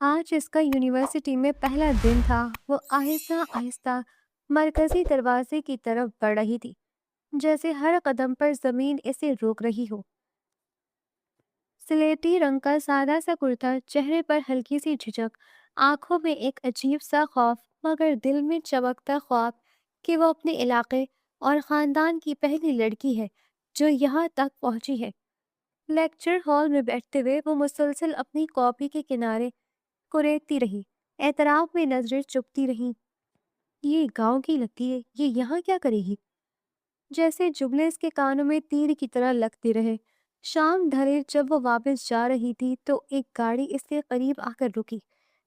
آج اس کا یونیورسٹی میں پہلا دن تھا۔ وہ آہستہ آہستہ مرکزی دروازے کی طرف بڑھ رہی تھی، جیسے ہر قدم پر زمین اسے روک رہی ہو۔ سلیٹی رنگ کا سادہ سا کرتا، چہرے پر ہلکی سی جھجک، آنکھوں میں ایک عجیب سا خوف، مگر دل میں چمکتا خواب کہ وہ اپنے علاقے اور خاندان کی پہلی لڑکی ہے جو یہاں تک پہنچی ہے۔ لیکچر ہال میں بیٹھتے ہوئے وہ مسلسل اپنی کاپی کے کنارے کوریدتی رہی، اعتراف میں نظریں چپتی رہیں۔ یہ گاؤں کی لگتی ہے، یہ یہاں کیا کرے گی؟ جیسے جملے اس کے کانوں میں تیر کی طرح لگتے رہے۔ شام ڈھلے جب وہ واپس جا رہی تھی تو ایک گاڑی اس کے قریب آ کر رکی۔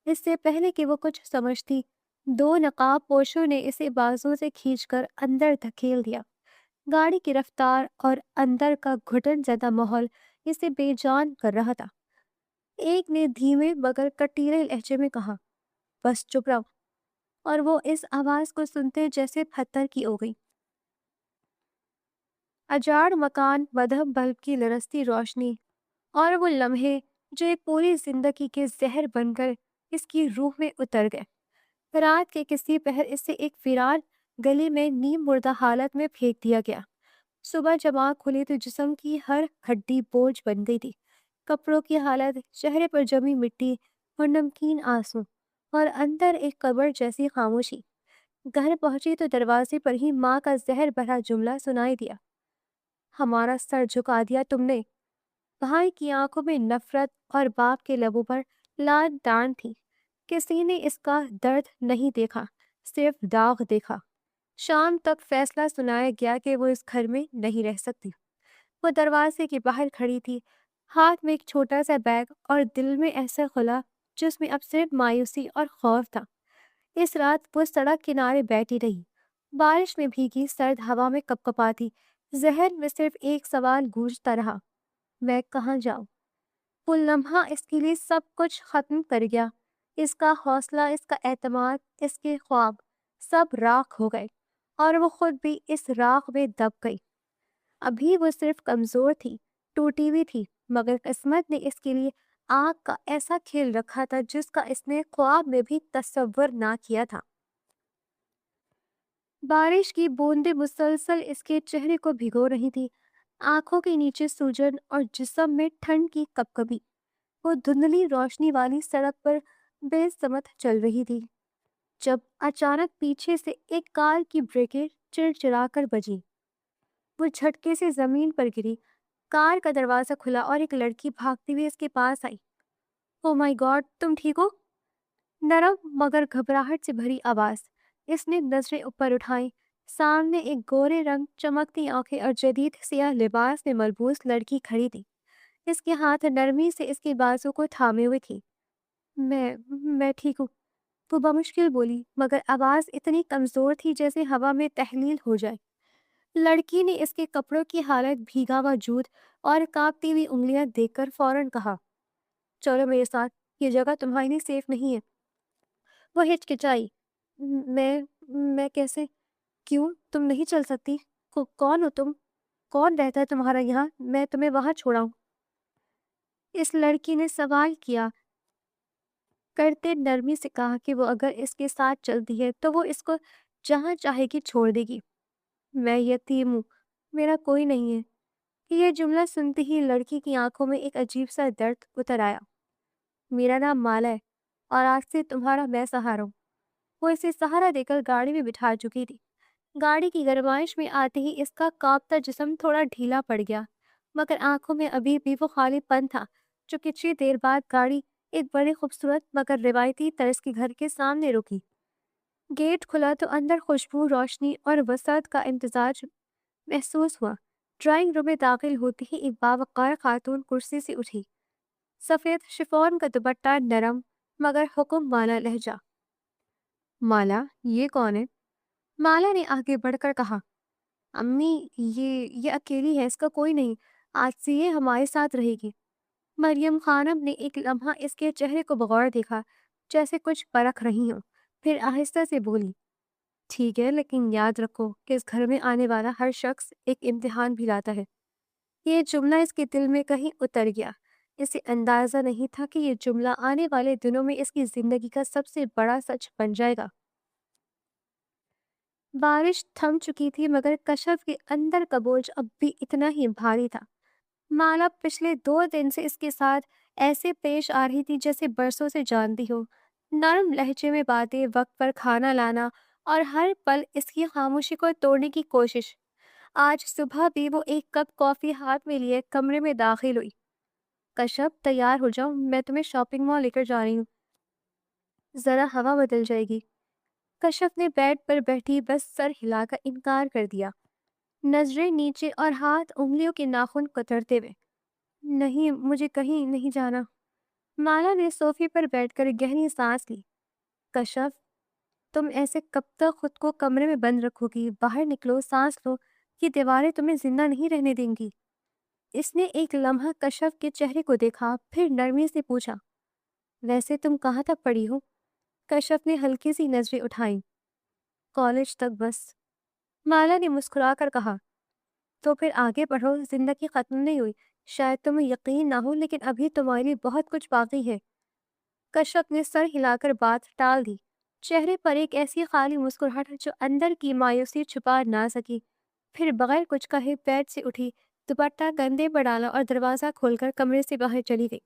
اس سے پہلے کہ وہ کچھ سمجھتی، دو نقاب پوشوں نے اسے بازو سے کھینچ کر اندر دھکیل دیا۔ گاڑی کی رفتار اور اندر کا گھٹن زدہ ماحول اسے بے جان کر رہا تھا۔ ایک نے دھیمے مگر کٹیلے لہجے میں کہا، بس چپ رہو، اور وہ اس آواز کو سنتے جیسے پتھر کی ہو گئی۔ اجاڑ مکان، مدھم بلب کی لرزتی روشنی، اور وہ لمحے جو ایک پوری زندگی کے زہر بن کر اس کی روح میں اتر گئے۔ رات کے کسی پہر اس سے ایک ویران گلی میں نیم مردہ حالت میں پھینک دیا گیا۔ صبح جب آنکھ کھلی تو جسم کی ہر ہڈی بوجھ بن گئی تھی۔ کپڑوں کی حالت، چہرے پر جمی مٹی اور نمکین آنسو، اور اندر ایک قبر جیسی خاموشی۔ گھر پہنچی تو دروازے پر ہی ماں کا زہر بھرا جملہ سنائی دیا، ہمارا سر جھکا دیا تم نے۔ بھائی کی آنکھوں میں نفرت اور باپ کے لبوں پر لان تان تھی۔ کسی نے اس کا درد نہیں دیکھا، صرف داغ دیکھا۔ شام تک فیصلہ سنایا گیا کہ وہ اس گھر میں نہیں رہ سکتی۔ وہ دروازے کے باہر کھڑی تھی، ہاتھ میں ایک چھوٹا سا بیگ اور دل میں ایسا خلا جس میں اب صرف مایوسی اور خوف تھا۔ اس رات وہ سڑک کنارے بیٹھی رہی، بارش میں بھیگی، سرد ہوا میں کپ کپاتی، ذہن میں صرف ایک سوال گونجتا رہا، میں کہاں جاؤں؟ وہ لمحہ اس کے لیے سب کچھ ختم کر گیا۔ اس کا حوصلہ، اس کا اعتماد، اس کے خواب، سب راکھ ہو گئے، اور وہ خود بھی اس راکھ میں دب گئی۔ ابھی وہ صرف کمزور تھی، ٹوٹی ہوئی تھی، مگر قسمت نے اس کے لیے آگ کا ایسا کھیل رکھا تھا جس کا اس نے خواب میں بھی تصور نہ کیا تھا۔ بارش کی بوندیں مسلسل اس کے چہرے کو بھگو رہی تھی، آنکھوں کے نیچے سوجن اور جسم میں ٹھنڈ کی کپکپی۔ وہ دھندلی روشنی والی سڑک پر بے سمت چل رہی تھی جب اچانک پیچھے سے ایک کار کی بریکیں چڑچڑا کر بجی۔ وہ جھٹکے سے زمین پر گری، کار کا دروازہ کھلا اور ایک لڑکی بھاگتی ہوئی اس کے پاس آئی۔ او مائی گاڈ، تم ٹھیک ہو؟ نرم مگر گھبراہٹ سے بھری آواز۔ اس نے نظریں اوپر اٹھائیں۔ سامنے ایک گورے رنگ، چمکتی آنکھیں اور جدید سیاہ لباس میں ملبوس لڑکی کھڑی تھی۔ اس کے ہاتھ نرمی سے اس کے بازو کو تھامے ہوئے تھی۔ میں ٹھیک ہوں، وہ بمشکل بولی، مگر آواز اتنی کمزور تھی جیسے ہوا میں تحلیل ہو جائے۔ لڑکی نے اس کے کپڑوں کی حالت، بھیگا ہوا جوت اور کانپتی ہوئی انگلیاں دیکھ کر فوراً کہا، چلو میرے ساتھ، یہ جگہ تمہارے لیے سیف نہیں ہے۔ وہ ہچکچائی، میں کیسے؟ کیوں تم نہیں چل سکتی؟ کون ہو تم؟ کون رہتا ہے تمہارا یہاں؟ میں تمہیں وہاں چھوڑاؤں؟ اس لڑکی نے سوال کیا کرتے نرمی سے کہا کہ وہ اگر اس کے ساتھ چلتی ہے تو وہ اس کو جہاں چاہے گی چھوڑ دے گی۔ میں یتیم ہوں، میرا کوئی نہیں ہے۔ یہ جملہ سنتے ہی لڑکی کی آنکھوں میں ایک عجیب سا درد اتر آیا۔ میرا نام مالا ہے، اور آج سے تمہارا میں سہارا ہوں۔ وہ اسے سہارا دے کر گاڑی میں بٹھا چکی تھی۔ گاڑی کی گرمائش میں آتے ہی اس کا کانپتا جسم تھوڑا ڈھیلا پڑ گیا، مگر آنکھوں میں ابھی بھی وہ خالی پن تھا جو کچھ دیر بعد گاڑی ایک بڑے خوبصورت مگر روایتی طرز کے گھر کے سامنے رکی۔ گیٹ کھلا تو اندر خوشبو، روشنی اور وسعت کا امتزاج محسوس ہوا۔ ڈرائنگ روم میں داخل ہوتے ہی ایک باوقار خاتون کرسی سے اٹھی، سفید شفون کا دوپٹہ، نرم مگر حکم والا لہجہ۔ مالا، یہ کون ہے؟ مالا نے آگے بڑھ کر کہا، امی، یہ اکیلی ہے، اس کا کوئی نہیں، آج سے یہ ہمارے ساتھ رہے گی۔ مریم خانم نے ایک لمحہ اس کے چہرے کو بغور دیکھا، جیسے کچھ پرکھ رہی ہوں، پھر آہستہ سے بولی، ٹھیک ہے، لیکن یاد رکھو کہ اس گھر میں آنے والا ہر شخص ایک امتحان بھی لاتا ہے۔ یہ جملہ اس کے دل میں کہیں اتر گیا۔ اسے اندازہ نہیں تھا کہ یہ جملہ آنے والے دنوں میں اس کی زندگی کا سب سے بڑا سچ بن جائے گا۔ بارش تھم چکی تھی مگر کشف کے اندر کا بوجھ اب بھی اتنا ہی بھاری تھا۔ مالا پچھلے 2 دن سے اس کے ساتھ ایسے پیش آ رہی تھی جیسے برسوں سے جانتی ہو۔ نرم لہجے میں باتیں، وقت پر کھانا لانا اور ہر پل اس کی خاموشی کو توڑنے کی کوشش۔ آج صبح بھی وہ ایک کپ کافی ہاتھ میں لیے کمرے میں داخل ہوئی۔ کشف تیار ہو جاؤ، میں تمہیں شاپنگ مال لے کر جا رہی ہوں، ذرا ہوا بدل جائے گی۔ کشف نے بیڈ پر بیٹھی بس سر ہلا کر انکار کر دیا، نظریں نیچے اور ہاتھ انگلیوں کے ناخن کترتے ہوئے۔ نہیں، مجھے کہیں نہیں جانا۔ مالا نے صوفے پر بیٹھ کر گہری سانس لی۔ کشف، تم ایسے کب تک خود کو کمرے میں بند رکھو گی؟ باہر نکلو، سانس لو، یہ دیواریں تمہیں زندہ نہیں رہنے دیں گی۔ اس نے ایک لمحہ کشف کے چہرے کو دیکھا، پھر نرمی سے پوچھا، ویسے تم کہاں تک پڑھی ہو؟ کشف نے ہلکی سی نظریں اٹھائیں۔ کالج تک بس۔ مالا نے مسکرا کر کہا، تو پھر آگے بڑھو، زندگی ختم نہیں ہوئی۔ شاید تمہیں یقین نہ ہو لیکن ابھی تمہارے لیے بہت کچھ باقی ہے۔ کشف نے سر ہلا کر بات ٹال دی، چہرے پر ایک ایسی خالی مسکراہٹ جو اندر کی مایوسی چھپا نہ سکی۔ پھر بغیر کچھ کہے بیڈ سے اٹھی، دوپٹہ کندھے پر ڈالا اور دروازہ کھول کر کمرے سے باہر چلی گئی۔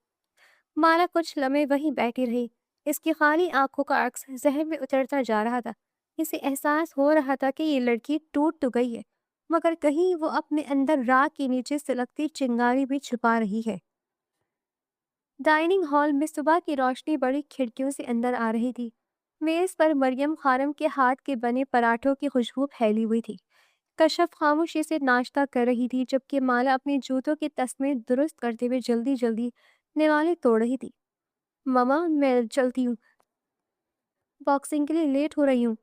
مالا کچھ لمحے وہیں بیٹھی رہی، اس کی خالی آنکھوں کا عکس ذہن میں اترتا جا رہا تھا۔ اسے احساس ہو رہا تھا کہ یہ لڑکی ٹوٹ تو گئی ہے مگر کہیں وہ اپنے اندر راکھ کے نیچے سلگتی چنگاری بھی چھپا رہی ہے۔ ڈائننگ ہال میں صبح کی روشنی بڑی کھڑکیوں سے اندر آ رہی تھی۔ میز پر مریم خانم کے ہاتھ کے بنے پراٹھوں کی خوشبو پھیلی ہوئی تھی۔ کشف خاموشی سے ناشتہ کر رہی تھی جبکہ مالا اپنے جوتوں کے تسمے درست کرتے ہوئے جلدی جلدی نوالے توڑ رہی تھی۔ ماما، میں چلتی ہوں، باکسنگ کے لیے لیٹ ہو رہی ہوں،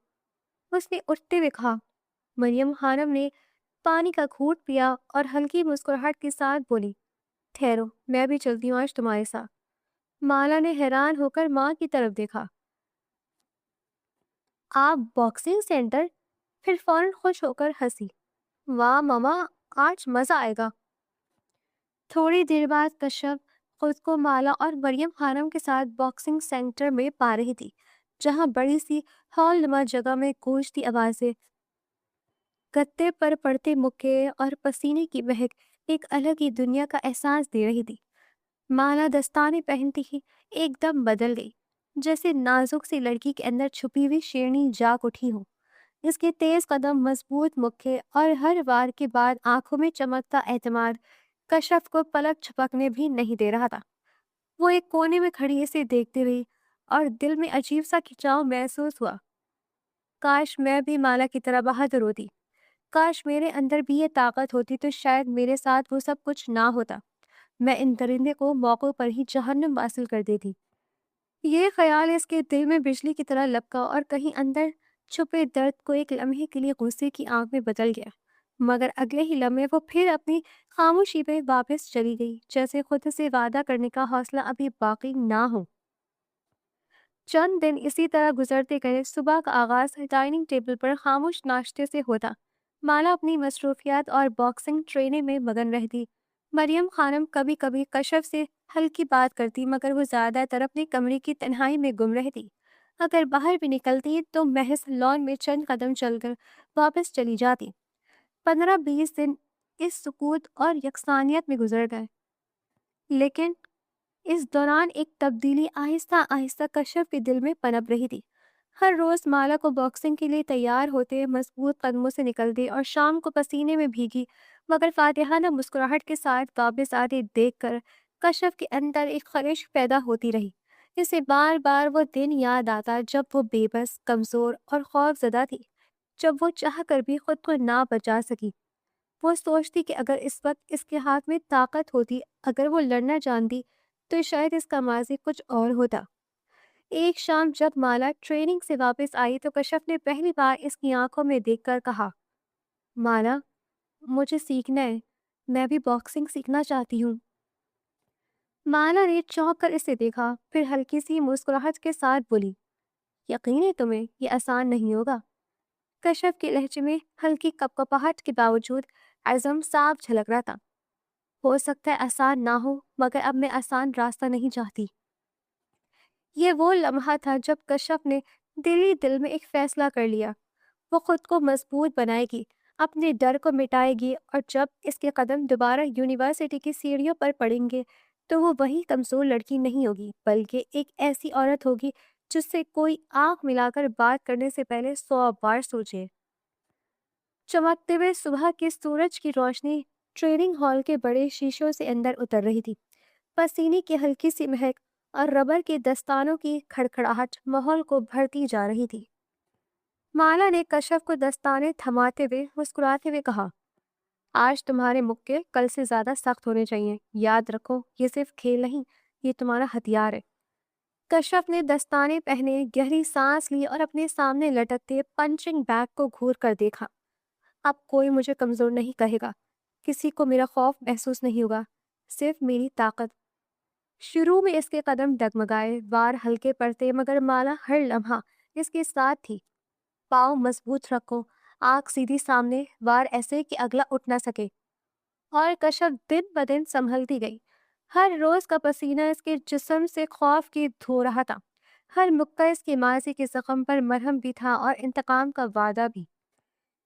اس نے اٹھتے ہوئے کہا۔ مریم خانم نے پانی کا گھونٹ پیا اور ہلکی مسکراہٹ کے ساتھ بولی، ٹھہرو، میں بھی چلتی ہوں آج تمہارے ساتھ۔ مالا نے حیران ہو کر ماں کی طرف دیکھا۔ آپ باکسنگ سینٹر؟ پھر فوراً خوش ہو کر ہنسی۔ واہ ماما، آج مزہ آئے گا۔ تھوڑی دیر بعد کشف خود کو مالا اور مریم خانم کے ساتھ باکسنگ سینٹر میں پا رہی تھی، جہاں بڑی سی ہال نما جگہ میں گونجتی آوازیں، گتے پر پڑتے مکے اور پسینے کی مہک ایک الگ ہی دنیا کا احساس دے رہی تھی۔ مالا دستانے پہنتی ہی ایک دم بدل گئی، جیسے نازک سی لڑکی کے اندر چھپی ہوئی شیرنی جاگ اٹھی ہو۔ اس کے تیز قدم، مضبوط مکھے اور ہر وار کے بعد آنکھوں میں چمکتا اعتماد کشف کو پلک جھپکنے بھی نہیں دے رہا تھا۔ وہ ایک کونے میں کھڑی اسے دیکھتی رہی اور دل میں عجیب سا کھنچاؤ محسوس ہوا۔ کاش میں بھی مالا کی طرح بہادر ہوتی، کاش میرے اندر بھی یہ طاقت ہوتی تو شاید میرے ساتھ وہ سب کچھ نہ ہوتا، میں ان درندے کو موقع پر ہی جہنم حاصل کر دیتی۔ یہ خیال اس کے دل میں بجلی کی طرح لپکا اور کہیں اندر چھپے درد کو ایک لمحے کے لیے غصے کی آنکھ میں بدل گیا، مگر اگلے ہی لمحے وہ پھر اپنی خاموشی پہ واپس چلی گئی، جیسے خود سے وعدہ کرنے کا حوصلہ ابھی باقی نہ ہو۔ چند دن اسی طرح گزرتے گئے۔ صبح کا آغاز ڈائننگ ٹیبل پر خاموش ناشتے سے ہوتا، مالا اپنی مصروفیات اور باکسنگ ٹریننگ میں مگن رہتی۔ مریم خانم کبھی کبھی کشف سے ہلکی بات کرتی مگر وہ زیادہ تر اپنے کمرے کی تنہائی میں گم رہتی۔ اگر باہر بھی نکلتی تو محض لان میں چند قدم چل کر واپس چلی جاتی۔ 15-20 دن اس سکوت اور یکسانیت میں گزر گئے، لیکن اس دوران ایک تبدیلی آہستہ آہستہ کشف کے دل میں پنپ رہی تھی۔ ہر روز مالا کو باکسنگ کے لیے تیار ہوتے، مضبوط قدموں سے نکلتے اور شام کو پسینے میں بھیگی مگر فاتحانہ مسکراہٹ کے ساتھ واپس آتے دیکھ کر کشف کے اندر ایک خلش پیدا ہوتی رہی۔ اسے بار بار وہ دن یاد آتا جب وہ بے بس، کمزور اور خوف زدہ تھی، جب وہ چاہ کر بھی خود کو نہ بچا سکی۔ وہ سوچتی کہ اگر اس وقت اس کے ہاتھ میں طاقت ہوتی، اگر وہ لڑنا جانتی تو شاید اس کا ماضی کچھ اور ہوتا۔ ایک شام جب مالا ٹریننگ سے واپس آئی تو کشف نے پہلی بار اس کی آنکھوں میں دیکھ کر کہا، مالا، مجھے سیکھنا ہے، میں بھی باکسنگ سیکھنا چاہتی ہوں۔ مالا نے چونک کر اسے دیکھا، پھر ہلکی سی مسکراہٹ کے ساتھ بولی، یقین ہے تمہیں یہ آسان نہیں ہوگا۔ کشف کے لہجے میں ہلکی کپکپاہٹ کے باوجود عزم صاف جھلک رہا تھا۔ ہو سکتا ہے آسان نہ ہو، مگر اب میں آسان راستہ نہیں چاہتی۔ یہ وہ لمحہ تھا جب کشف نے دل ہی دل میں ایک فیصلہ کر لیا۔ وہ خود کو مضبوط بنائے گی، اپنے ڈر کو مٹائے گی، اور جب اس کے قدم دوبارہ یونیورسٹی کی سیڑھیوں پر پڑیں گے تو وہ وہی کمزور لڑکی نہیں ہوگی، بلکہ ایک ایسی عورت ہوگی جس سے کوئی آنکھ ملا کر بات کرنے سے پہلے 100 بار سوچے۔ چمکتے ہوئے صبح کے سورج کی روشنی ٹریننگ ہال کے بڑے شیشوں سے اندر اتر رہی تھی۔ پسینے کی ہلکی سی مہک اور ربر کے دستانوں کی کھڑکھڑاہٹ ماحول کو بھرتی جا رہی تھی۔ مالا نے کشف کو دستانے تھماتے ہوئے مسکراتے ہوئے کہا، آج تمہارے مکے کل سے زیادہ سخت ہونے چاہیے۔ یاد رکھو، یہ صرف کھیل نہیں، یہ تمہارا ہتھیار ہے۔ کشف نے دستانے پہنے، گہری سانس لی اور اپنے سامنے لٹکتے پنچنگ بیگ کو گھور کر دیکھا۔ اب کوئی مجھے کمزور نہیں کہے گا، کسی کو میرا خوف محسوس نہیں ہوگا، صرف میری طاقت۔ شروع میں اس کے قدم ڈگمگائے، وار ہلکے پڑتے، مگر مالا ہر لمحہ اس کے ساتھ تھی۔ پاؤں مضبوط رکھو، آنکھ سیدھی سامنے، وار ایسے کہ اگلا اٹھ نہ سکے۔ اور کشف دن بدن سنبھلتی گئی۔ ہر روز کا پسینہ اس کے جسم سے خوف کی دھو رہا تھا۔ ہر مکہ اس کے ماضی کے زخم پر مرہم بھی تھا اور انتقام کا وعدہ بھی۔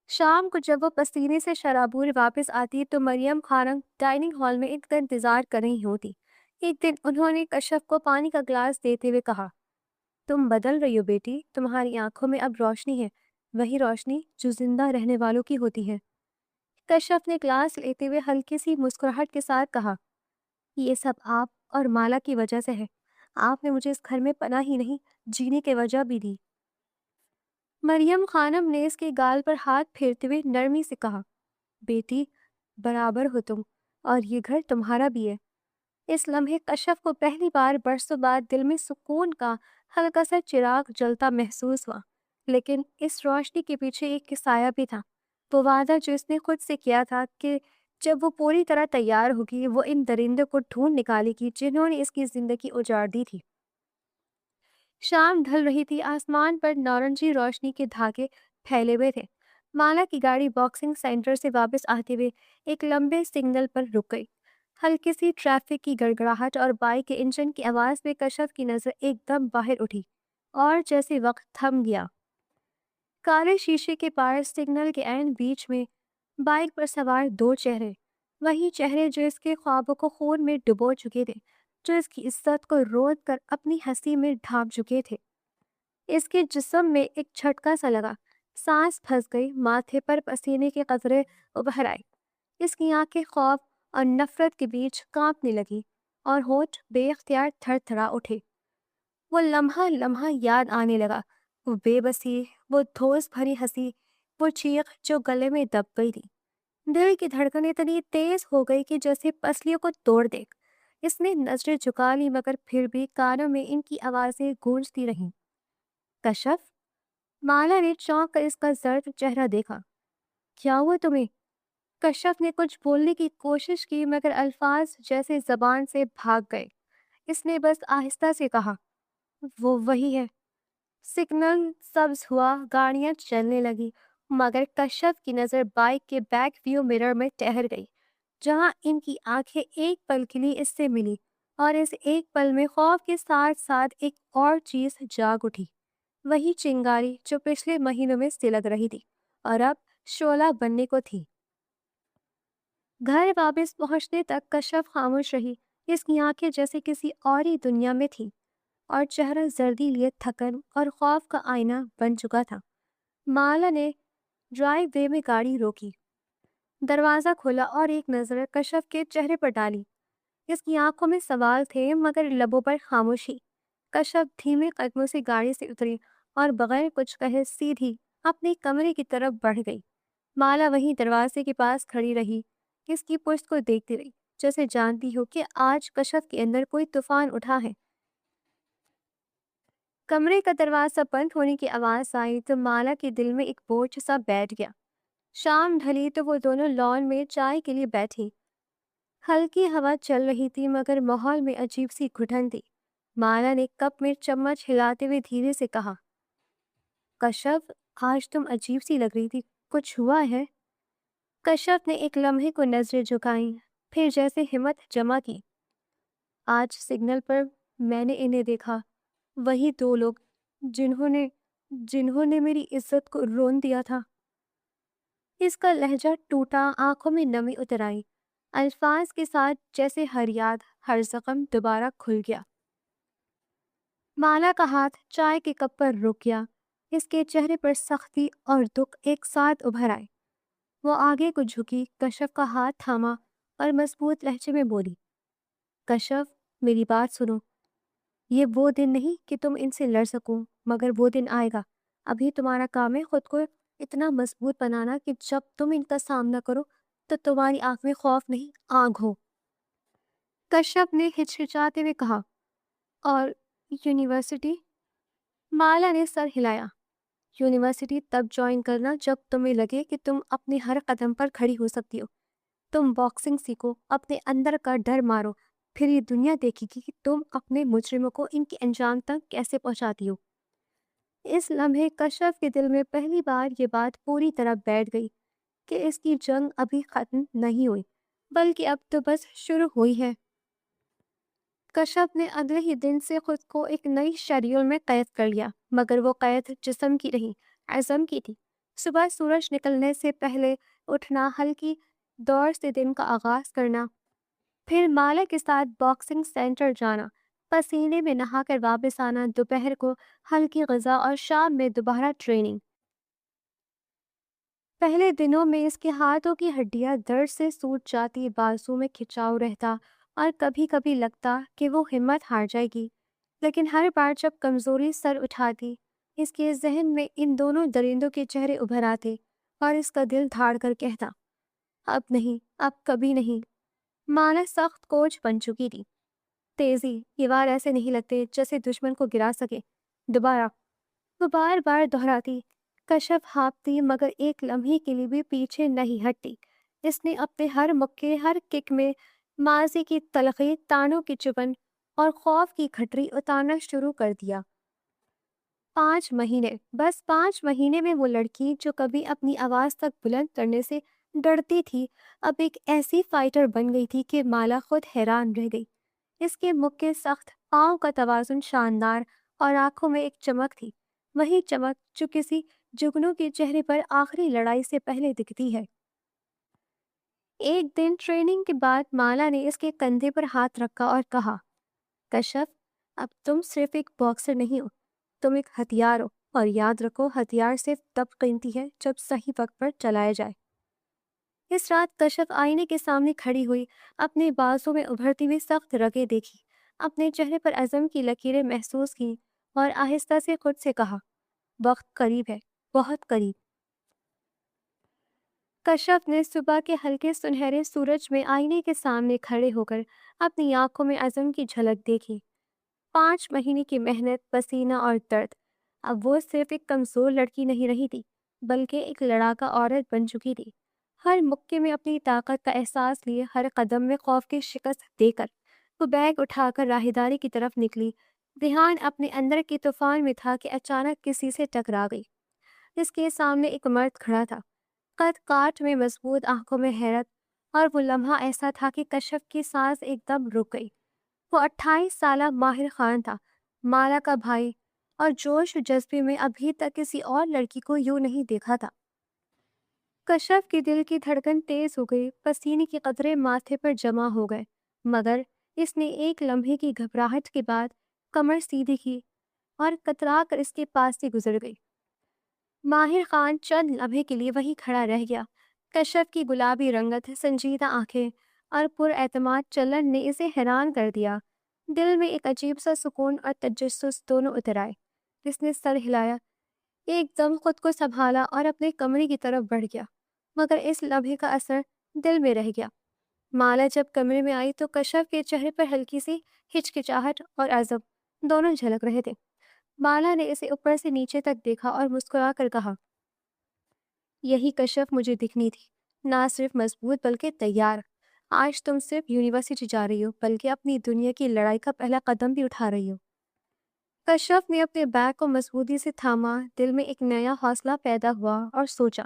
شام کو جب وہ پسینے سے شرابور واپس آتی تو مریم خانم ڈائننگ ہال میں ان کا انتظار کر رہی ہوتی۔ ایک دن انہوں نے کشف کو پانی کا گلاس دیتے ہوئے کہا، تم بدل رہی ہو بیٹی، تمہاری آنکھوں میں اب روشنی ہے، وہی روشنی جو زندہ رہنے والوں کی ہوتی ہے۔ کشف نے گلاس لیتے ہوئے ہلکی سی مسکراہٹ کے ساتھ کہا، یہ سب آپ اور مالا کی وجہ سے ہے۔ آپ نے مجھے اس گھر میں پناہ ہی نہیں، جینے کی وجہ بھی دی۔ مریم خانم نے اس کے گال پر ہاتھ پھیرتے ہوئے نرمی سے کہا، بیٹی، برابر ہو تم، اور یہ گھر تمہارا بھی ہے۔ اس لمحے کشف کو پہلی بار برسوں بعد دل میں سکون کا ہلکا سا چراغ جلتا محسوس ہوا، لیکن اس روشنی کے پیچھے ایک سایہ بھی تھا۔ وہ وعدہ جو اس نے خود سے کیا تھا کہ جب وہ پوری طرح تیار ہوگی وہ ان درندوں کو ڈھونڈ نکالے گی جنہوں نے اس کی زندگی اجاڑ دی تھی۔ شام ڈھل رہی تھی، آسمان پر نارنجی روشنی کے دھاگے پھیلے ہوئے تھے۔ مالا کی گاڑی باکسنگ سینٹر سے واپس آتے ہوئے ایک لمبے سگنل پر رک گئی۔ ہلکی سی ٹریفک کی گڑگڑاہٹ اور بائک کے انجن کی آواز میں کشف کی نظر ایک دم باہر اٹھی، اور جیسے وقت تھم گیا۔ کالے شیشے کے پار سگنل کے عین بیچ میں بائک پر سوار دو چہرے، وہی چہرے جو اس کے خوابوں کو خون میں ڈبو چکے تھے، جو اس کی عزت کو رود کر اپنی ہنسی میں ڈھانپ چکے تھے۔ اس کے جسم میں ایک جھٹکا سا لگا، سانس پھنس گئی، ماتھے پر پسینے کے قطرے ابھر آئے۔ اس کی آنکھیں خوف اور نفرت کے بیچ کانپنے لگی اور ہونٹ بے اختیار تھر تھرا اٹھے۔ وہ لمحہ لمحہ یاد آنے لگا، وہ بے بسی، وہ دھوس بھری ہنسی، وہ چیخ جو گلے میں دب گئی تھی۔ دل کی دھڑکن اتنی تیز ہو گئی کہ جیسے پسلیوں کو توڑ دے۔ اس نے نظریں جھکا لی، مگر پھر بھی کانوں میں ان کی آوازیں گونجتی رہیں۔ کشف؟ مالا نے چونک کر اس کا زرد چہرہ دیکھا۔ کیا ہوا تمہیں؟ کشف نے کچھ بولنے کی کوشش کی، مگر الفاظ جیسے زبان سے بھاگ گئے۔ اس نے بس آہستہ سے کہا، وہ وہی ہے۔ سگنل سبز ہوا، گاڑیاں چلنے لگی، مگر کشف کی نظر بائک کے بیک ویو مرر میں ٹھہر گئی، جہاں ان کی آنکھیں ایک پل کے لیے اس سے ملی، اور اس ایک پل میں خوف کے ساتھ ساتھ ایک اور چیز جاگ اٹھی، وہی چنگاری جو پچھلے مہینوں میں سلگ رہی تھی اور اب شعلہ بننے کو تھی۔ گھر واپس پہنچنے تک کشف خاموش رہی، اس کی آنکھیں جیسے کسی اور ہی دنیا میں تھی، اور چہرہ زردی لیے تھکن اور خوف کا آئینہ بن چکا تھا۔ مالا نے ڈرائیو وے میں گاڑی روکی، دروازہ کھولا اور ایک نظر کشف کے چہرے پر ڈالی۔ اس کی آنکھوں میں سوال تھے، مگر لبوں پر خاموشی۔ کشف دھیمے قدموں سے گاڑی سے اتری اور بغیر کچھ کہے سیدھی اپنے کمرے کی طرف بڑھ گئی۔ مالا وہیں دروازے کے پاس کھڑی رہی، اس کی پشت کو دیکھتی رہی، جیسے جانتی ہو کہ آج کشف کے اندر کوئی طوفان اٹھا ہے۔ کمرے کا دروازہ بند ہونے کی آواز آئی تو مالا کے دل میں ایک بوجھ سا بیٹھ گیا۔ شام ڈھلی تو وہ دونوں لان میں چائے کے لیے بیٹھی۔ ہلکی ہوا چل رہی تھی، مگر ماحول میں عجیب سی گھٹن تھی۔ مالا نے کپ میں چمچ ہلاتے ہوئے دھیرے سے کہا، کشف، آج تم عجیب سی لگ رہی تھی، کچھ ہوا ہے؟ کشف نے ایک لمحے کو نظریں جھکائیں، پھر جیسے ہمت جمع کی، آج سگنل پر میں نے انہیں دیکھا، وہی دو لوگ جنہوں نے جنہوں نے میری عزت کو رون دیا تھا۔ اس کا لہجہ ٹوٹا، آنکھوں میں نمی اتر آئی، الفاظ کے ساتھ جیسے ہر یاد، ہر زخم دوبارہ کھل گیا۔ مالا کا ہاتھ چائے کے کپ پر رک گیا، اس کے چہرے پر سختی اور دکھ ایک ساتھ ابھر آئے۔ وہ آگے کو جھکی، کشف کا ہاتھ تھاما اور مضبوط لہجے میں بولی، کشف، میری بات سنو، یہ وہ دن نہیں کہ تم ان سے لڑ سکو، مگر وہ دن آئے گا۔ ابھی تمہارا کام ہے خود کو اتنا مضبوط بنانا کہ جب تم ان کا سامنا کرو تو تمہاری آنکھ میں خوف نہیں، آگ ہو۔ کشف نے ہچکچاتے ہوئے کہا، اور یونیورسٹی؟ مالا نے سر ہلایا، یونیورسٹی تب جوائن کرنا جب تمہیں لگے کہ تم اپنے ہر قدم پر کھڑی ہو سکتی ہو۔ تم باکسنگ سیکھو، اپنے اندر کا ڈر مارو، پھر یہ دنیا دیکھے گی کہ تم اپنے مجرموں کو ان کے انجام تک کیسے پہنچاتی ہو۔ اس لمحے کشف کے دل میں پہلی بار یہ بات پوری طرح بیٹھ گئی کہ اس کی جنگ ابھی ختم نہیں ہوئی، بلکہ اب تو بس شروع ہوئی ہے۔ کشف نے اگلے ہی دن سے خود کو ایک نئی شیڈیول میں قید کر لیا، مگر وہ قید جسم کی نہیں، عزم کی تھی۔ صبح سورج نکلنے سے پہلے اٹھنا، ہلکی دوڑ سے دن کا آغاز کرنا، پھر مالا کے ساتھ باکسنگ سینٹر جانا، پسینے میں نہا کر واپس آنا، دوپہر کو ہلکی غذا اور شام میں دوبارہ ٹریننگ۔ پہلے دنوں میں اس کے ہاتھوں کی ہڈیاں درد سے سوج جاتی، بازو میں کھچاؤ رہتا اور کبھی کبھی لگتا کہ وہ ہمت ہار جائے گی، لیکن ہر بار جب کمزوری سر اٹھاتی، اس کے ذہن میں ان دونوں درندوں کے چہرے ابھر آتے اور اس کا دل دھاڑ کر کہتا، اب نہیں، اب کبھی نہیں۔ مالا سخت کوچ بن چکی تھی، تیزی، یہ وار ایسے نہیں لگتے جیسے دشمن کو گرا سکے، دوبارہ۔ وہ بار بار دہراتی، کشف ہانپتی، مگر ایک لمحے کے لیے بھی پیچھے نہیں ہٹتی۔ اس نے اپنے ہر مکے، ہر کک میں ماضی کی تلخی، تانوں کی چبن اور خوف کی کھٹری اتارنا شروع کر دیا۔ 5 مہینے، بس 5 مہینے میں وہ لڑکی جو کبھی اپنی آواز تک بلند کرنے سے ڈرتی تھی، اب ایک ایسی فائٹر بن گئی تھی کہ مالا خود حیران رہ گئی۔ اس کے مکے سخت، پاؤں کا توازن شاندار اور آنکھوں میں ایک چمک تھی، وہی چمک جو کسی جگنو کے چہرے پر آخری لڑائی سے پہلے دکھتی ہے۔ ایک دن ٹریننگ کے بعد مالا نے اس کے کندھے پر ہاتھ رکھا اور کہا، کشف، اب تم صرف ایک باکسر نہیں ہو، تم ایک ہتھیار ہو، اور یاد رکھو ہتھیار صرف تب قیمتی ہے جب صحیح وقت پر چلایا جائے۔ اس رات کشف آئینے کے سامنے کھڑی ہوئی، اپنے بازو میں ابھرتی ہوئی سخت رگیں دیکھی، اپنے چہرے پر عزم کی لکیریں محسوس کی اور آہستہ سے خود سے کہا، وقت قریب ہے، بہت قریب۔ کشف نے صبح کے ہلکے سنہرے سورج میں آئینے کے سامنے کھڑے ہو کر اپنی آنکھوں میں عزم کی جھلک دیکھی۔ 5 مہینے کی محنت، پسینہ اور درد، اب وہ صرف ایک کمزور لڑکی نہیں رہی تھی، بلکہ ایک لڑاکا عورت بن چکی تھی۔ ہر مکے میں اپنی طاقت کا احساس لیے، ہر قدم میں خوف کی شکست دے کر، وہ بیگ اٹھا کر راہداری کی طرف نکلی۔ دھیان اپنے اندر کے طوفان میں تھا کہ اچانک کسی سے ٹکرا گئی۔ اس کے سامنے ایک مرد کھڑا تھا، قد کاٹ میں مضبوط، آنکھوں میں حیرت، اور وہ لمحہ ایسا تھا کہ کشف کی سانس ایک دم رک گئی۔ وہ 28 سالہ ماہر خان تھا، مالا کا بھائی، اور جوش و جذبے میں ابھی تک کسی اور لڑکی کو یوں نہیں دیکھا تھا۔ کشف کے دل کی دھڑکن تیز ہو گئی، پسینے کے قطرے ماتھے پر جمع ہو گئے، مگر اس نے ایک لمحے کی گھبراہٹ کے بعد کمر سیدھی کی اور کترا کر اس کے پاس سے گزر گئی۔ ماہر خان چند لمحے کے لیے وہیں کھڑا رہ گیا۔ کشف کی گلابی رنگت، سنجیدہ آنکھیں اور پر اعتماد چلن نے اسے حیران کر دیا۔ دل میں ایک عجیب سا سکون اور تجسس دونوں اتر آئے۔ اس نے سر ہلایا، ایک دم خود کو سنبھالا اور اپنے کمرے کی طرف بڑھ گیا، مگر اس لمحے کا اثر دل میں رہ گیا۔ مالا جب کمرے میں آئی تو کشف کے چہرے پر ہلکی سی ہچکچاہٹ اور عزم دونوں جھلک رہے تھے۔ مالا نے اسے اوپر سے نیچے تک دیکھا اور مسکرا کر کہا، یہی کشف مجھے دکھنی تھی، نہ صرف مضبوط بلکہ تیار۔ آج تم صرف یونیورسٹی جا رہی ہو، بلکہ اپنی دنیا کی لڑائی کا پہلا قدم بھی اٹھا رہی ہو۔ کشف نے اپنے بیگ کو مضبوطی سے تھاما، دل میں ایک نیا حوصلہ پیدا ہوا اور سوچا،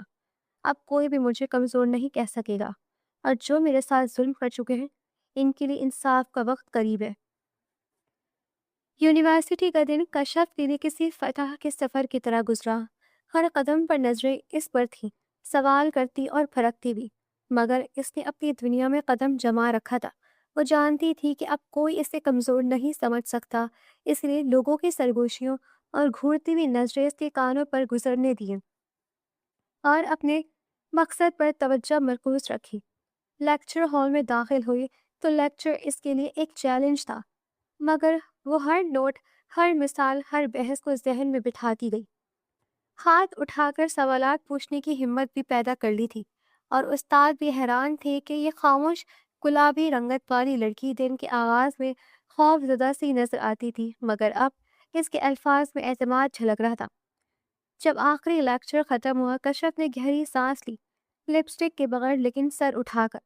اب کوئی بھی مجھے کمزور نہیں کہہ سکے گا۔ اور جو میرے ساتھ ظلم کر چکے ہیں ان کے لیے انصاف کا وقت قریب ہے۔ یونیورسٹی کا دن کشف کے لیے کسی فتح کے سفر کی طرح گزرا۔ ہر قدم پر نظریں اس پر تھیں، سوال کرتی اور پھرکتی بھی، مگر اس نے اپنی دنیا میں قدم جما رکھا تھا۔ وہ جانتی تھی کہ اب کوئی اسے کمزور نہیں سمجھ سکتا، اس لیے لوگوں کی سرگوشیوں اور گھورتی ہوئی نظریں اس کے کانوں پر گزرنے دیں اور اپنے مقصد پر توجہ مرکوز رکھی۔ لیکچر ہال میں داخل ہوئی تو لیکچر اس کے لیے ایک چیلنج تھا، مگر وہ ہر نوٹ، ہر مثال، ہر بحث کو ذہن میں بٹھاتی گئی۔ ہاتھ اٹھا کر سوالات پوچھنے کی ہمت بھی پیدا کر لی تھی، اور استاد بھی حیران تھے کہ یہ خاموش گلابی رنگت والی لڑکی دن کے آغاز میں خوف زدہ سی نظر آتی تھی، مگر اب اس کے الفاظ میں اعتماد جھلک رہا تھا۔ جب آخری لیکچر ختم ہوا، کشف نے گہری سانس لی، لپسٹک کے بغیر لیکن سر اٹھا کر۔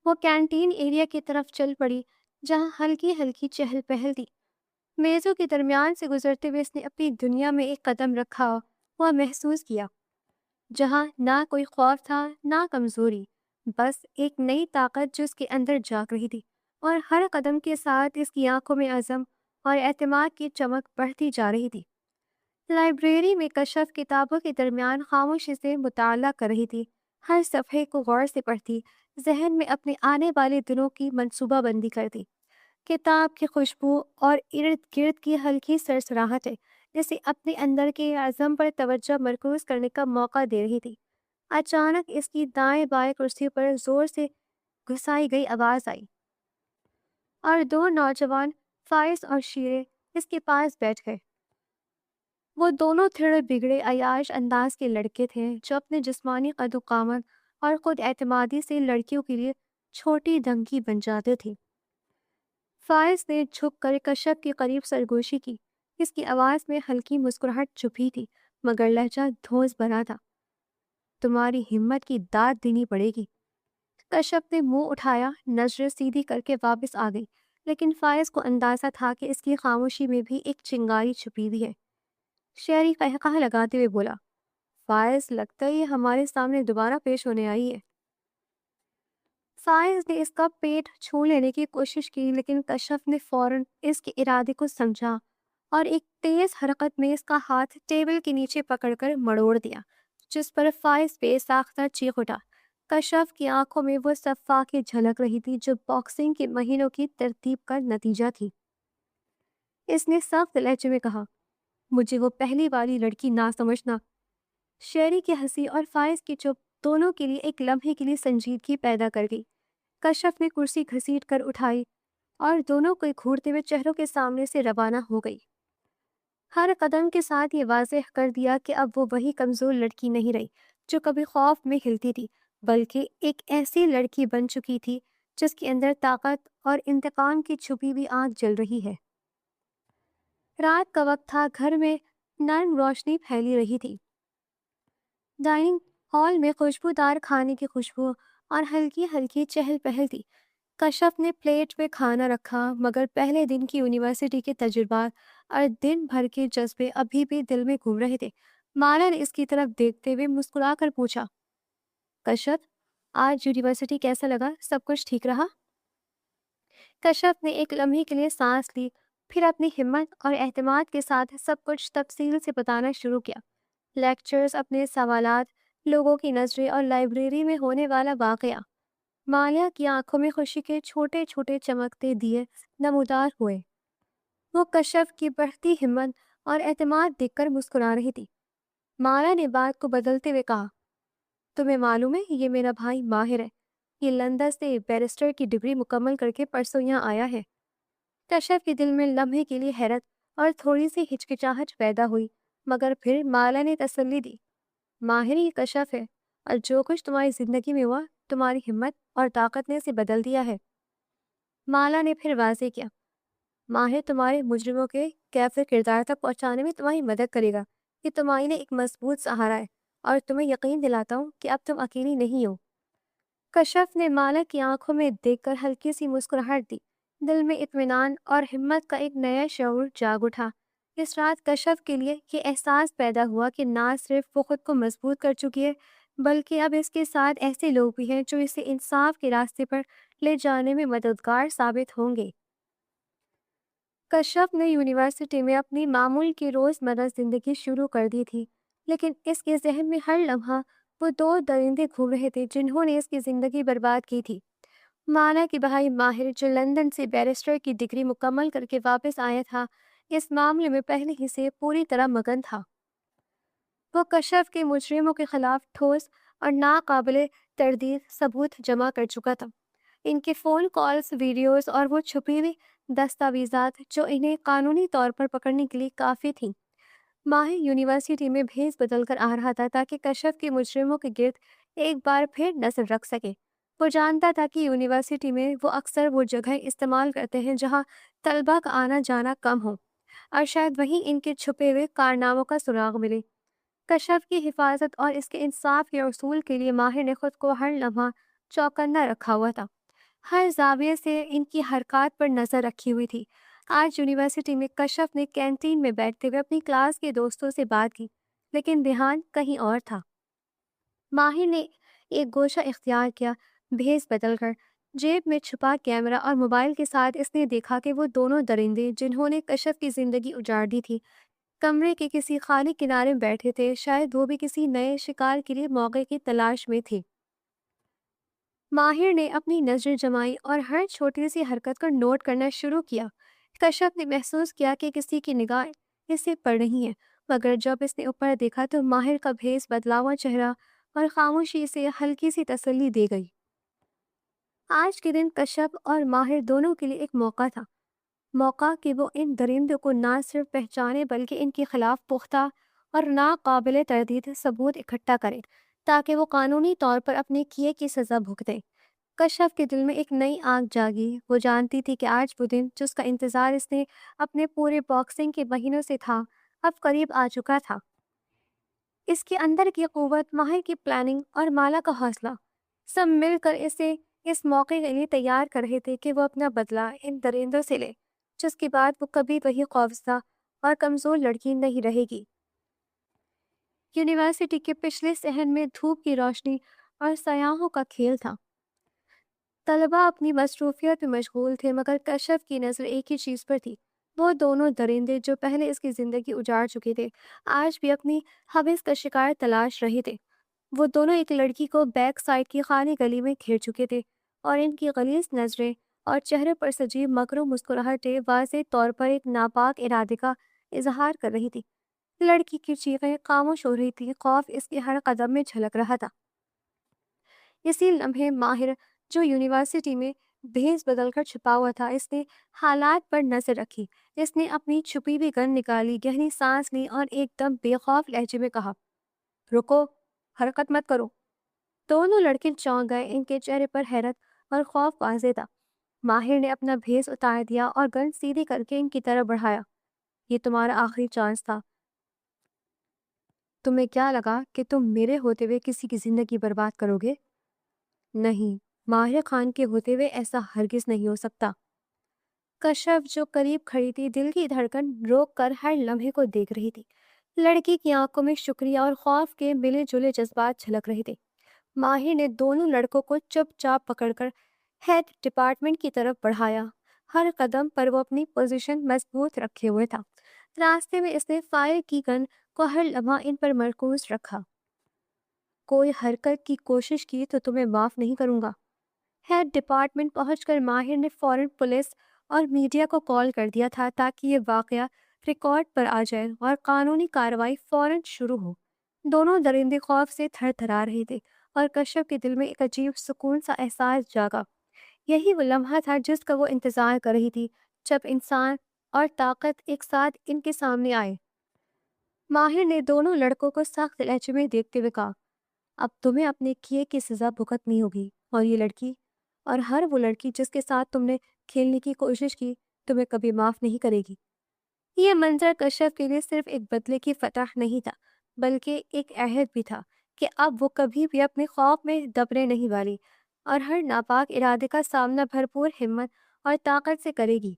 وہ کینٹین ایریا کی طرف چل پڑی جہاں ہلکی ہلکی چہل پہل تھی۔ میزوں کے درمیان سے گزرتے ہوئے اس نے اپنی دنیا میں ایک قدم رکھا ہوا محسوس کیا، جہاں نہ کوئی خوف تھا نہ کمزوری، بس ایک نئی طاقت جو اس کے اندر جاگ رہی تھی، اور ہر قدم کے ساتھ اس کی آنکھوں میں عزم اور اعتماد کی چمک بڑھتی جا رہی تھی۔ لائبریری میں کشف کتابوں کے درمیان خاموشی سے مطالعہ کر رہی تھی، ہر صفحے کو غور سے پڑھتی، ذہن میں اپنے آنے والے دنوں کی منصوبہ بندی کرتی۔ کتاب کی خوشبو اور ارد گرد کی ہلکی سرسراہٹیں جسے اپنے اندر کے عزم پر توجہ مرکوز کرنے کا موقع دے رہی تھی۔ اچانک اس کی دائیں بائیں کرسی پر زور سے گھسائی گئی آواز آئی، اور دو نوجوان فائز اور شیرے اس کے پاس بیٹھ گئے۔ وہ دونوں تھوڑے بگڑے عیاش انداز کے لڑکے تھے جو اپنے جسمانی قد و قامت اور خود اعتمادی سے لڑکیوں کے لیے چھوٹی دھمکی بن جاتے تھے۔ فائز نے جھک کر کشف کے قریب سرگوشی کی، اس کی آواز میں ہلکی مسکراہٹ چھپی تھی مگر لہجہ دھوس بھرا تھا۔ تمہاری ہمت کی داد دینی پڑے گی۔ کشف نے منہ اٹھایا، نظریں سیدھی کر کے واپس آ گئی، لیکن فائز کو اندازہ تھا کہ اس کی خاموشی میں بھی ایک چنگاری چھپی ہوئی ہے۔ شہری قہقہ لگاتے ہوئے بولا، فائز لگتا ہے یہ ہمارے سامنے دوبارہ پیش ہونے آئی ہے۔ فائز نے اس کا پیٹ چھو لینے کی کوشش کی، لیکن کشف نے فوراً اس کے ارادے کو سمجھا اور ایک تیز حرکت میں اس کا ہاتھ ٹیبل کے نیچے پکڑ کر مڑوڑ دیا، جس پر فائز بے ساختہ چیخ اٹھا۔ کشف کی آنکھوں میں وہ صفاقی جھلک رہی تھی جو باکسنگ کے مہینوں کی ترتیب کا نتیجہ تھی۔ اس نے سخت لہجے میں کہا، مجھے وہ پہلی والی لڑکی نہ سمجھنا۔ شہری کی ہنسی اور فائز کی چپ دونوں کے لیے ایک لمحے کے لیے سنجیدگی پیدا کر گئی۔ کشف نے کرسی گھسیٹ کر اٹھائی اور دونوں کو گھورتے ہوئے چہروں کے سامنے سے روانہ ہو گئی۔ ہر قدم کے ساتھ یہ واضح کر دیا کہ اب وہ وہی کمزور لڑکی نہیں رہی جو کبھی خوف میں ہلتی تھی، بلکہ ایک ایسی لڑکی بن چکی تھی جس کے اندر طاقت اور انتقام کی چھپی ہوئی آگ جل رہی ہے۔ رات کا وقت تھا، گھر میں نرم روشنی پھیلی رہی تھی۔ ڈائننگ ہال میں خوشبودار کھانے کی خوشبو اور ہلکی ہلکی چہل پہل تھی۔ کشف نے پلیٹ میں کھانا رکھا، مگر پہلے دن کی یونیورسٹی کے تجربات اور دن بھر کے جذبے ابھی بھی دل میں گھوم رہے تھے۔ مالا نے اس کی طرف دیکھتے ہوئے مسکرا کر پوچھا، کشف آج یونیورسٹی کیسا لگا؟ سب کچھ ٹھیک رہا؟ کشف نے ایک لمحے کے لیے سانس لی، پھر اپنی ہمت اور اعتماد کے ساتھ سب کچھ تفصیل سے بتانا شروع کیا۔ لیکچرز، اپنے سوالات، لوگوں کی نظریں اور لائبریری میں ہونے والا واقعہ۔ مالیہ کی آنکھوں میں خوشی کے چھوٹے چھوٹے چمکتے دیے نمودار ہوئے۔ وہ کشف کی بڑھتی ہمت اور اعتماد دیکھ کر مسکرا رہی تھی۔ مالا نے بات کو بدلتے ہوئے کہا، تمہیں معلوم ہے یہ میرا بھائی ماہر ہے، یہ لندن سے بیرسٹر کی ڈگری مکمل کر کے پرسوں یہاں آیا ہے۔ کشف کے دل میں لمحے کے لیے حیرت اور تھوڑی سی ہچکچاہٹ پیدا ہوئی، مگر پھر مالا نے تسلی دی، ماہر یہ کشف ہے، اور جو کچھ تمہاری زندگی میں ہوا تمہاری ہمت اور طاقت نے اسے بدل دیا ہے۔ مالا نے پھر واضح کیا، ماہر تمہارے مجرموں کے کیفر کردار تک پہنچانے میں تمہاری مدد کرے گا۔ یہ تمہارے لیے ایک مضبوط سہارا ہے، اور تمہیں یقین دلاتا ہوں کہ اب تم اکیلی نہیں ہو۔ کشف نے مالا کی آنکھوں میں دیکھ کر ہلکی سی مسکراہٹ دی، دل میں اطمینان اور ہمت کا ایک نیا شعور جاگ اٹھا۔ اس رات کشف کے لیے یہ احساس پیدا ہوا کہ نہ صرف وہ خود کو مضبوط کر چکی ہے بلکہ اب اس کے ساتھ ایسے لوگ بھی ہیں جو اسے انصاف کے راستے پر لے جانے میں مددگار ثابت ہوں گے۔ کشف نے یونیورسٹی میں اپنی معمول کی روزمرہ زندگی شروع کر دی تھی، لیکن اس کے ذہن میں ہر لمحہ وہ دو درندے گھوم رہے تھے جنہوں نے اس کی زندگی برباد کی تھی۔ مانا کہ بھائی ماہر جو لندن سے بیرسٹر کی ڈگری مکمل کر کے واپس آیا تھا، اس معاملے میں پہلے ہی سے پوری طرح مگن تھا۔ وہ کشف کے مجرموں کے خلاف ٹھوس اور ناقابل تردید ثبوت جمع کر چکا تھا۔ ان کے فون کالز، ویڈیوز اور وہ چھپی ہوئی دستاویزات جو انہیں قانونی طور پر پکڑنے کے لیے کافی تھیں۔ ماہر یونیورسٹی میں بھیس بدل کر آ رہا تھا تاکہ کشف کے مجرموں کے گرد ایک بار پھر نظر رکھ سکے۔ وہ جانتا تھا کہ یونیورسٹی میں وہ اکثر وہ جگہ استعمال کرتے ہیں جہاں طلبہ کا آنا جانا کم ہو، اور شاید وہیں ان کے چھپے ہوئے کارناموں کا سراغ ملے۔ کشف کی حفاظت اور اس کے انصاف کے اصول کے لیے ماہر نے خود کو ہر لمحہ چوکندہ رکھا ہوا تھا، ہر زاویے سے ان کی حرکات پر نظر رکھی ہوئی تھی۔ آج یونیورسٹی میں کشف نے کینٹین میں بیٹھتے ہوئے اپنی کلاس کے دوستوں سے بات کی، لیکن دھیان کہیں اور تھا۔ ماہر نے ایک گوشہ اختیار کیا، بھیس بدل کر جیب میں چھپا کیمرہ اور موبائل کے ساتھ اس نے دیکھا کہ وہ دونوں درندے جنہوں نے کشف کی زندگی اجاڑ دی تھی، کمرے کے کسی خالی کنارے میں بیٹھے تھے۔ شاید وہ بھی کسی نئے شکار کے لیے موقع کی تلاش میں تھے۔ ماہر نے اپنی نظر جمائی اور ہر چھوٹی سی حرکت کو نوٹ کرنا شروع کیا۔ کشف نے محسوس کیا کہ کسی کی نگاہ اسے پڑ رہی ہے، مگر جب اس نے اوپر دیکھا تو ماہر کا بھیس بدلا ہوا چہرہ اور خاموشی سے ہلکی سی تسلی دے گئی۔ آج کے دن کشف اور ماہر دونوں کے لیے ایک موقع تھا، موقع کہ وہ ان درندوں کو نہ صرف پہچانے بلکہ ان کے خلاف پختہ اور ناقابل تردید ثبوت اکٹھا کرے تاکہ وہ قانونی طور پر اپنے کیے کی سزا بھگتے۔ کشف کے دل میں ایک نئی آگ جاگی۔ وہ جانتی تھی کہ آج وہ دن جس کا انتظار اس نے اپنے پورے باکسنگ کے مہینوں سے تھا، اب قریب آ چکا تھا۔ اس کے اندر کی قوت، ماہر کی پلاننگ اور مالا کا حوصلہ، سب مل کر اسے اس موقع کے لیے تیار کر رہے تھے کہ وہ اپنا بدلہ ان درندوں سے لے، جس کے بعد وہ کبھی وہی خوفزدہ اور کمزور لڑکی نہیں رہے گی۔ یونیورسٹی کے پچھلے صحن میں دھوپ کی روشنی اور سیاحوں کا کھیل تھا۔ طلبہ اپنی مصروفیت میں مشغول تھے، مگر کشف کی نظر ایک ہی چیز پر تھی۔ وہ دونوں درندے جو پہلے اس کی زندگی اجاڑ چکے تھے، آج بھی اپنی حوث کا شکار تلاش رہے تھے۔ وہ دونوں ایک لڑکی کو بیک سائڈ کی خالی گلی میں گھیر چکے تھے، اور ان کی غلیظ نظریں اور چہرے پر سجی مکرو مسکراہٹیں واضح طور پر ایک ناپاک ارادے کا اظہار کر رہی تھی۔ لڑکی کی چیخیں خاموش ہو رہی تھی، خوف اس کے ہر قدم میں جھلک رہا تھا۔ اسی لمحے ماہر جو یونیورسٹی میں بھیس بدل کر چھپا ہوا تھا، اس نے حالات پر نظر رکھی۔ اس نے اپنی چھپی ہوئی گن نکالی، گہری سانس لی اور ایک دم بے خوف لہجے میں کہا، رکو، حرکت مت کرو۔ دونوں لڑکے چونک گئے، ان کے چہرے پر حیرت اور خوف واضح تھا۔ ماہر نے اپنا بھیس اتار دیا اور گن سیدھی کر کے ان کی طرف بڑھایا۔ یہ تمہارا آخری چانس تھا۔ تمہیں کیا لگا کہ تم میرے ہوتے ہوئے کسی کی زندگی برباد کرو گے؟ نہیں، ماہر خان کے ہوتے ہوئے ایسا ہرگز نہیں ہو سکتا۔ کشف جو قریب کھڑی تھی، دل کی دھڑکن روک کر ہر لمحے کو دیکھ رہی تھی۔ لڑکی کی آنکھوں میں شکریہ اور خوف کے ملے جلے جذبات جھلک رہے تھے۔ ماہر نے دونوں لڑکوں کو چپ چاپ پکڑ کر ہیڈ ڈپارٹمنٹ کی طرف بڑھایا۔ ہر قدم پر وہ اپنی پوزیشن مضبوط رکھے ہوئے تھا۔ راستے میں اس نے فائر کی گن کو ہر لمحہ ان پر مرکوز رکھا۔ کوئی حرکت کی کوشش کی تو تمہیں معاف نہیں کروں گا۔ ہیڈ ڈپارٹمنٹ پہنچ کر ماہر نے فوراً پولیس اور میڈیا کو کال کر دیا تھا تاکہ یہ واقعہ ریکارڈ پر آ جائے اور قانونی کارروائی فوراً شروع ہو۔ دونوں درندے خوف سے تھر تھرا رہے تھے اور کشف کے دل میں ایک عجیب سکون سا احساس جاگا۔ یہی وہ لمحہ تھا جس کا وہ انتظار کر رہی تھی، جب انسان اور طاقت ایک ساتھ ان کے سامنے آئے۔ ماہر نے دونوں لڑکوں کو سخت لہجے میں دیکھتے ہوئے کہا، اب تمہیں اپنے کیے کی سزا بھگتنی ہوگی، اور یہ لڑکی اور ہر وہ لڑکی جس کے ساتھ تم نے کھیلنے کی کوشش کی، تمہیں کبھی معاف نہیں کرے گی۔ یہ منظر کشف کے لیے صرف ایک بدلے کی فتح نہیں تھا، بلکہ ایک عہد بھی تھا کہ اب وہ کبھی بھی اپنے خوف میں دبنے نہیں والی اور ہر ناپاک ارادے کا سامنا بھرپور ہمت اور طاقت سے کرے گی۔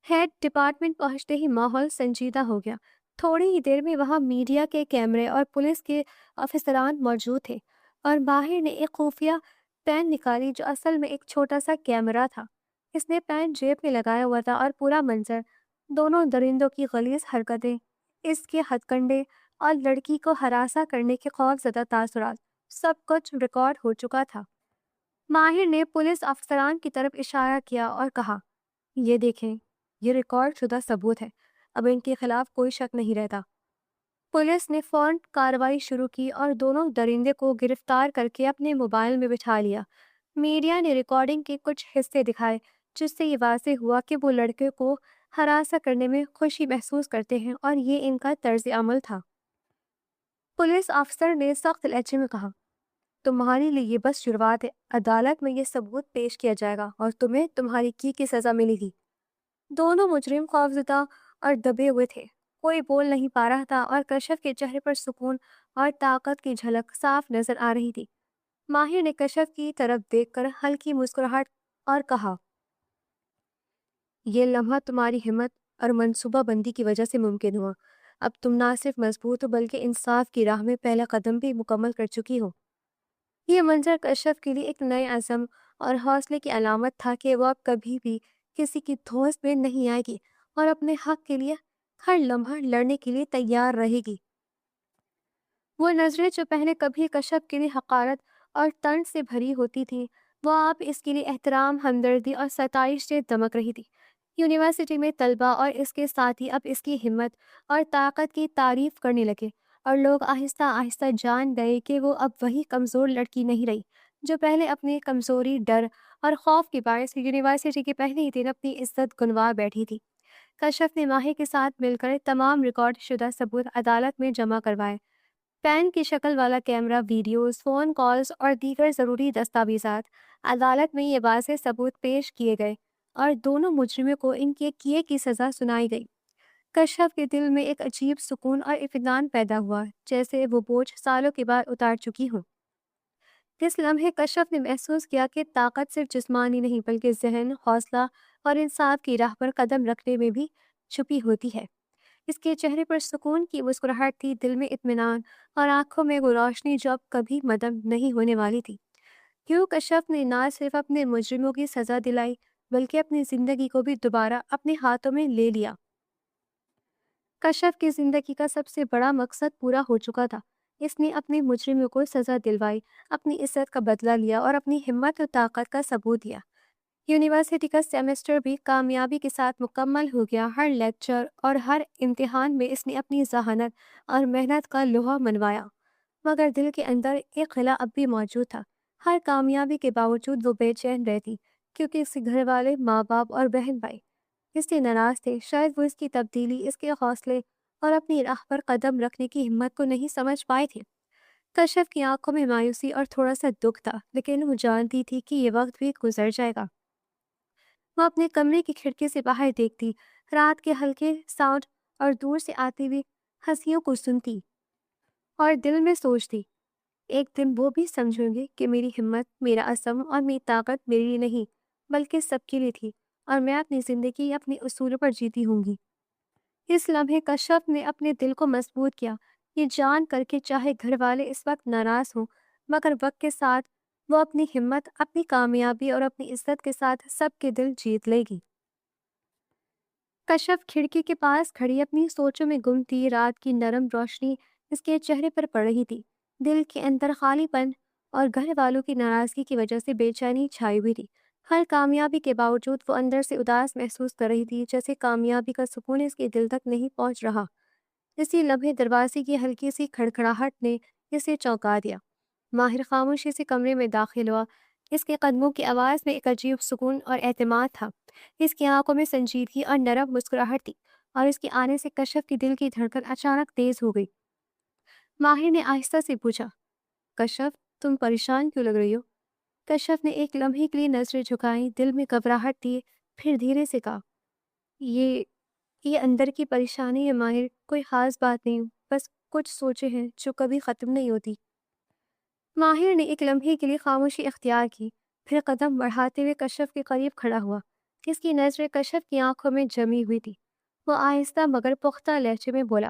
ہیڈ ڈپارٹمنٹ پہنچتے ہی ماحول سنجیدہ ہو گیا۔ تھوڑی ہی دیر میں وہاں میڈیا کے کیمرے اور پولیس کے افسران موجود تھے، اور ماہر نے ایک خفیہ پین نکالی جو اصل میں ایک چھوٹا سا کیمرہ تھا۔ اس نے پین جیب میں لگایا ہوا تھا اور پورا منظر، دونوں درندوں کی غلیظ حرکتیں، اس کے ہتھ کنڈے اور لڑکی کو ہراساں کرنے کے خوف زدہ تاثرات، سب کچھ ریکارڈ ہو چکا تھا۔ ماہر نے پولیس افسران کی طرف اشارہ کیا اور کہا، یہ دیکھیں، یہ ریکارڈ شدہ ثبوت ہے، اب ان کے خلاف کوئی شک نہیں رہتا۔ پولیس نے فوراً کارروائی شروع کی اور دونوں درندے کو گرفتار کر کے اپنے موبائل میں بٹھا لیا۔ میڈیا نے ریکارڈنگ کے کچھ حصے دکھائے جس سے یہ واضح ہوا کہ وہ لڑکے کو ہراساں کرنے میں خوشی محسوس کرتے ہیں اور یہ ان کا طرز عمل تھا۔ پولیس افسر نے سخت لہجے میں کہا، تمہارے لیے یہ بس شروعات ہے، عدالت میں یہ ثبوت پیش کیا جائے گا اور تمہیں تمہاری کی سزا ملے گی۔ دونوں مجرم خوفزدہ اور دبے ہوئے تھے، کوئی بول نہیں پا رہا تھا اور کشف کے چہرے پر سکون اور طاقت کی جھلک صاف نظر آ رہی تھی۔ ماہر نے کشف کی طرف دیکھ کر ہلکی مسکراہٹ اور کہا، یہ لمحہ تمہاری ہمت اور منصوبہ بندی کی وجہ سے ممکن ہوا۔ اب تم نہ صرف مضبوط ہو بلکہ انصاف کی راہ میں پہلا قدم بھی مکمل کر چکی ہو۔ یہ منظر کشف کے لیے ایک نئے عزم اور حوصلے کی علامت تھا کہ وہ اب کبھی بھی کسی کی دھوست میں نہیں آئے گی اور اپنے حق کے لیے ہر لمحہ لڑنے کے لیے تیار رہے گی۔ وہ نظریں جو پہلے کبھی کشف کے لیے حقارت اور طنز سے بھری ہوتی تھیں، وہ اب اس کے لیے احترام، ہمدردی اور ستائش سے دمک رہی تھی۔ یونیورسٹی میں طلبہ اور اس کے ساتھی اب اس کی ہمت اور طاقت کی تعریف کرنے لگے، اور لوگ آہستہ آہستہ جان گئے کہ وہ اب وہی کمزور لڑکی نہیں رہی جو پہلے اپنی کمزوری، ڈر اور خوف کے باعث یونیورسٹی کے پہلے ہی دن اپنی عزت گنوا بیٹھی تھی۔ کشف نے ماہر کے ساتھ مل کر تمام ریکارڈ شدہ ثبوت عدالت میں جمع کروائے۔ پین کی شکل والا کیمرہ، ویڈیوز، فون کالز اور دیگر ضروری دستاویزات۔ عدالت میں یہ واضح ثبوت پیش کیے گئے اور دونوں مجرموں کو ان کے کیے کی سزا سنائی گئی۔ کشف کے دل میں ایک عجیب سکون اور اطمینان پیدا ہوا، جیسے وہ بوجھ سالوں کے بعد اتار چکی ہوں۔ اس لمحے کشف نے محسوس کیا کہ طاقت صرف جسمانی نہیں بلکہ ذہن، حوصلہ اور انصاف کی راہ پر قدم رکھنے میں بھی چھپی ہوتی ہے۔ اس کے چہرے پر سکون کی مسکراہٹ تھی، دل میں اطمینان اور آنکھوں میں وہ روشنی جو اب کبھی مدم نہیں ہونے والی تھی۔ کیوں کشف نے نہ صرف اپنے مجرموں کی سزا دلائی بلکہ اپنی زندگی کو بھی دوبارہ اپنے ہاتھوں میں لے لیا۔ کشف کی زندگی کا سب سے بڑا مقصد پورا ہو چکا تھا۔ اس نے اپنے مجرموں کو سزا دلوائی، اپنی عزت کا بدلہ لیا اور اپنی ہمت و طاقت کا ثبوت دیا۔ یونیورسٹی کا سیمسٹر بھی کامیابی کے ساتھ مکمل ہو گیا۔ ہر لیکچر اور ہر امتحان میں اس نے اپنی ذہانت اور محنت کا لوہا منوایا، مگر دل کے اندر ایک خلا اب بھی موجود تھا۔ ہر کامیابی کے باوجود وہ بے چین رہتی، کیونکہ اس کے گھر والے، ماں باپ اور بہن بھائی اس سے ناراض تھے۔ شاید وہ اس کی تبدیلی، اس کے حوصلے اور اپنی راہ پر قدم رکھنے کی ہمت کو نہیں سمجھ پائے تھے۔ کشف کی آنکھوں میں مایوسی اور تھوڑا سا دکھ تھا، لیکن وہ جانتی تھی کہ یہ وقت بھی گزر جائے گا۔ وہ اپنے کمرے کی کھڑکی سے باہر دیکھتی، رات کے ہلکے ساؤنڈ اور دور سے آتی ہوئی ہنسیوں کو سنتی اور دل میں سوچتی، ایک دن وہ بھی سمجھیں گے کہ میری ہمت، میرا عزم اور میری طاقت میرے لیے نہیں بلکہ سب کے لیے تھی، اور میں اپنی زندگی اپنے اصولوں پر جیتی ہوں گی۔ اس لمحے کشف نے اپنے دل کو مضبوط کیا، یہ جان کر کے چاہے گھر والے اس وقت ناراض ہوں، مگر وقت کے ساتھ وہ اپنی ہمت، اپنی کامیابی اور اپنی عزت کے ساتھ سب کے دل جیت لے گی۔ کشف کھڑکی کے پاس کھڑی اپنی سوچوں میں گم تھی۔ رات کی نرم روشنی اس کے چہرے پر پڑ رہی تھی، دل کے اندر خالی پن اور گھر والوں کی ناراضگی کی وجہ سے بے چینی چھائی ہوئی تھی۔ ہر کامیابی کے باوجود وہ اندر سے اداس محسوس کر رہی تھی، جیسے کامیابی کا سکون اس کے دل تک نہیں پہنچ رہا۔ اسی لمحے دروازے کی ہلکی سی کھڑکھڑاہٹ نے اسے چونکا دیا۔ ماہر خاموشی سے کمرے میں داخل ہوا۔ اس کے قدموں کی آواز میں ایک عجیب سکون اور اعتماد تھا۔ اس کی آنکھوں میں سنجیدگی اور نرم مسکراہٹ تھی، اور اس کے آنے سے کشف کی دل کی دھڑکن اچانک تیز ہو گئی۔ ماہر نے آہستہ سے پوچھا، کشف، تم پریشان کیوں لگ رہی ہو؟ کشف نے ایک لمحے کے لیے نظریں جھکائیں، دل میں گھبراہٹ تھی، پھر دھیرے سے کہا، یہ یہ اندر کی پریشانی ہے ماہر، کوئی خاص بات نہیں، بس کچھ سوچیں ہیں جو کبھی ختم نہیں ہوتی۔ ماہر نے ایک لمحے کے لیے خاموشی اختیار کی، پھر قدم بڑھاتے ہوئے کشف کے قریب کھڑا ہوا۔ اس کی نظریں کشف کی آنکھوں میں جمی ہوئی تھی۔ وہ آہستہ مگر پختہ لہجے میں بولا،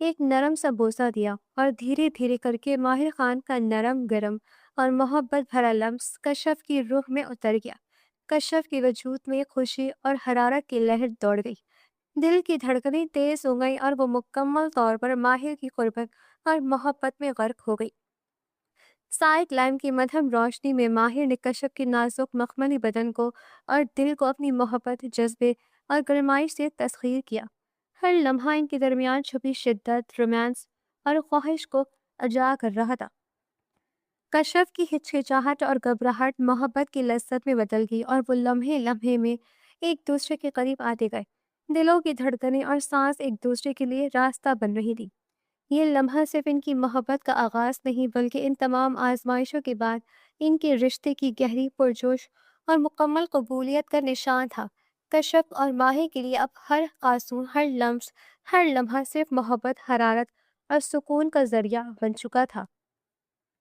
ایک نرم سا بوسہ دیا اور دھیرے دھیرے کر کے ماہر خان کا نرم گرم اور محبت بھرا لمس کشف کی روح میں اتر گیا۔ کشف کے وجود میں خوشی اور حرارت کی لہر دوڑ گئی، دل کی دھڑکنیں تیز ہو گئیں اور وہ مکمل طور پر ماہر کی قربت اور محبت میں غرق ہو گئی۔ سائیڈ لائم کی مدھم روشنی میں ماہر نے کشف کے نازک مخملی بدن کو اور دل کو اپنی محبت، جذبے اور گرمائش سے تسخیر کیا۔ ہر لمحہ ان کے درمیان چھپی شدت، رومانس اور خواہش کو اجا کر رہا تھا۔ کشف کی ہچکچاہٹ اور گھبراہٹ محبت کی لذت میں بدل گئی اور وہ لمحے لمحے میں ایک دوسرے کے قریب آتے گئے۔ دلوں کی دھڑکنیں اور سانس ایک دوسرے کے لیے راستہ بن رہی تھی۔ یہ لمحہ صرف ان کی محبت کا آغاز نہیں بلکہ ان تمام آزمائشوں کے بعد ان کے رشتے کی گہری پرجوش اور مکمل قبولیت کا نشان تھا۔ کشف اور ماہر کے لیے اب ہر آنسو، ہر لمس، ہر لمحہ صرف محبت، حرارت اور سکون کا ذریعہ بن چکا تھا۔